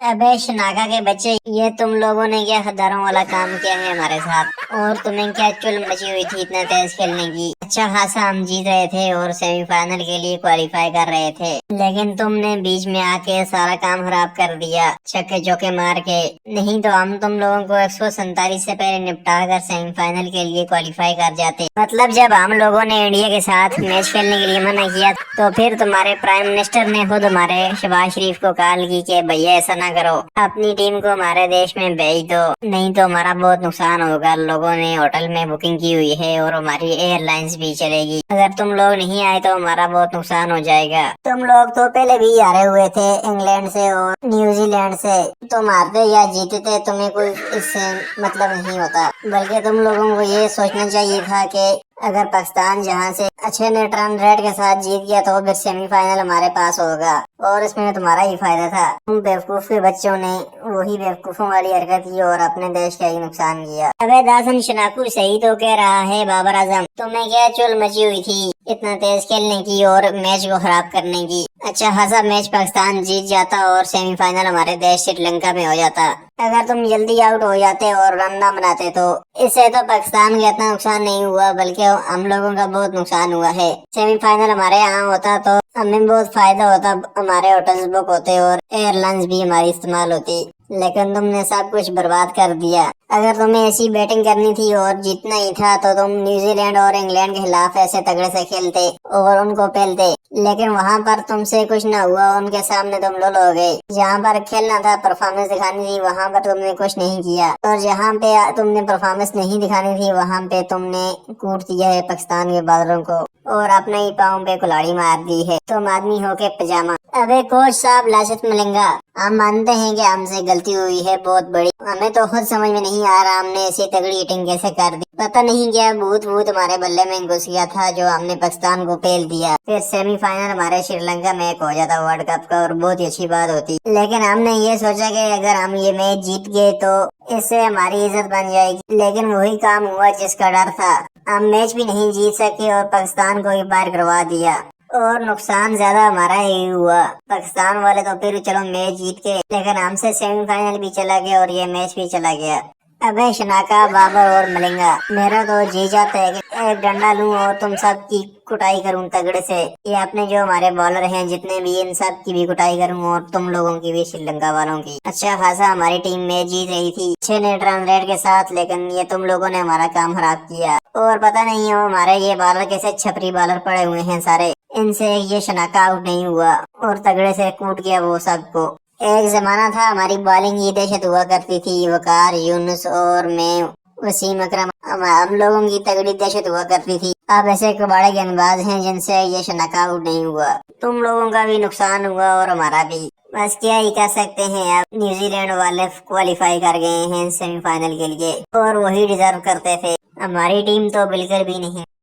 अबे शनाका के बच्चे, ये तुम लोगों ने क्या खद्दारों वाला काम किया है हमारे साथ। और तुम्हें क्या चुल मची हुई थी इतना तेज खेलने की। अच्छा खासा हम जीत रहे थे और सेमीफाइनल के लिए क्वालिफाई कर रहे थे, लेकिन तुमने बीच में आके सारा काम खराब कर दिया छक्के चौके मार के। नहीं तो हम तुम लोगों को 147 से पहले निपटा कर सेमीफाइनल के लिए क्वालिफाई कर जाते। मतलब जब हम लोगों ने इंडिया के साथ मैच खेलने के लिए मना किया, तो फिर तुम्हारे प्राइम मिनिस्टर ने खुद हमारे शहबाज शरीफ को कॉल की कि भैया ऐसा ना करो, अपनी टीम को हमारे देश में भेज दो, नहीं तो हमारा बहुत नुकसान होगा। लोगों ने होटल में बुकिंग की हुई है और हमारी एयरलाइंस भी चलेगी। अगर तुम लोग नहीं आए तो हमारा बहुत नुकसान हो जाएगा। तुम लोग तो पहले भी हारे हुए थे इंग्लैंड से और न्यूजीलैंड से। तुम हारते या जीतते तुम्हें कोई इससे मतलब नहीं होता, बल्कि तुम लोगों को ये सोचना चाहिए था कि अगर पाकिस्तान जहां से अच्छे नेट रन रेट के साथ जीत गया तो फिर सेमीफाइनल हमारे पास होगा और इसमें तुम्हारा ही फायदा था। तुम बेवकूफ के बच्चों ने वही बेवकूफों वाली हरकत की और अपने देश का ही नुकसान किया। अबे दासन शनाकू सही तो कह रहा है बाबर आजम, तुम्हें क्या चुल मची हुई थी इतना तेज खेलने की और मैच को खराब करने की। अच्छा खासा मैच पाकिस्तान जीत जाता और सेमीफाइनल हमारे देश श्रीलंका में हो जाता। अगर तुम जल्दी आउट हो जाते और रन ना बनाते तो इससे तो पाकिस्तान का इतना नुकसान नहीं हुआ, बल्कि हम लोगों का बहुत नुकसान हुआ है। सेमीफाइनल हमारे यहाँ होता तो हमें बहुत फायदा होता, हमारे होटल्स बुक होते और एयरलाइंस भी हमारी इस्तेमाल होती, लेकिन तुमने सब कुछ बर्बाद कर दिया। अगर तुम्हें ऐसी बैटिंग करनी थी और जीतना ही था तो तुम न्यूजीलैंड और इंग्लैंड के खिलाफ ऐसे तगड़े से खेलते और उनको पहलते, लेकिन वहाँ पर तुमसे कुछ ना हुआ, उनके सामने तुम लोल हो गए। जहाँ पर खेलना था, परफॉर्मेंस दिखानी थी, वहाँ पर तुमने कुछ नहीं किया, और जहाँ पे तुमने परफॉर्मेंस नहीं दिखानी थी वहाँ पे तुमने कूट दिया है पाकिस्तान के बादलों को और अपने ही पाँव पे कुल्हाड़ी मार दी है। तुम आदमी हो के पजामा। अबे कोच साहब लासित मलिंगा, हम मानते हैं कि हमसे गलती हुई है बहुत बड़ी, हमें तो खुद समझ में नहीं आ रहा हमने ऐसी तगड़ी हिटिंग कैसे कर दी। पता नहीं क्या भूत भूत हमारे बल्ले में घुस गया था जो हमने पाकिस्तान को पेल दिया। फिर सेमीफाइनल हमारे श्रीलंका में एक हो जाता वर्ल्ड कप का और बहुत ही अच्छी बात होती, लेकिन हमने ये सोचा कि अगर हम ये मैच जीत गए तो इससे हमारी इज्जत बन जाएगी, लेकिन वही काम हुआ जिसका डर था। हम मैच भी नहीं जीत सके और पाकिस्तान को ही बाहर करवा दिया और नुकसान ज्यादा हमारा ही हुआ। पाकिस्तान वाले तो फिर चलो मैच जीत के, लेकिन हमसे सेमीफाइनल भी चला गया और ये मैच भी चला गया। अबे शनाका, बाबर और मलिंगा, मेरा तो जी चाहता है कि एक डंडा लूं और तुम सब की कुटाई करूं तगड़े से। ये अपने जो हमारे बॉलर हैं जितने भी, इन सब की भी कुटाई करूं और तुम लोगों की भी, श्रीलंका वालों की। अच्छा खासा हमारी टीम मैच जीत रही थी 6 नेट रन रेट के साथ, लेकिन ये तुम लोगों ने हमारा काम खराब किया और पता नहीं हो हमारे ये बॉलर कैसे छपरी बॉलर पड़े हुए हैं सारे, इनसे ये शनाका आउट नहीं हुआ और तगड़े से कूट गया वो सबको। एक जमाना था हमारी बॉलिंग की दहशत हुआ करती थी, वकार, यूनुस और मैं, वसीम अकरम, हम लोगों की तगड़ी दहशत हुआ करती थी। अब ऐसे कबाड़े गेंदबाज हैं जिनसे ये शनाका आउट नहीं हुआ। तुम लोगों का भी नुकसान हुआ और हमारा भी। बस क्या ही कह सकते हैं, अब न्यूजीलैंड वाले क्वालिफाई कर गए हैं सेमीफाइनल के लिए और वही डिजर्व करते थे, हमारी टीम तो बिल्कुल भी नहीं।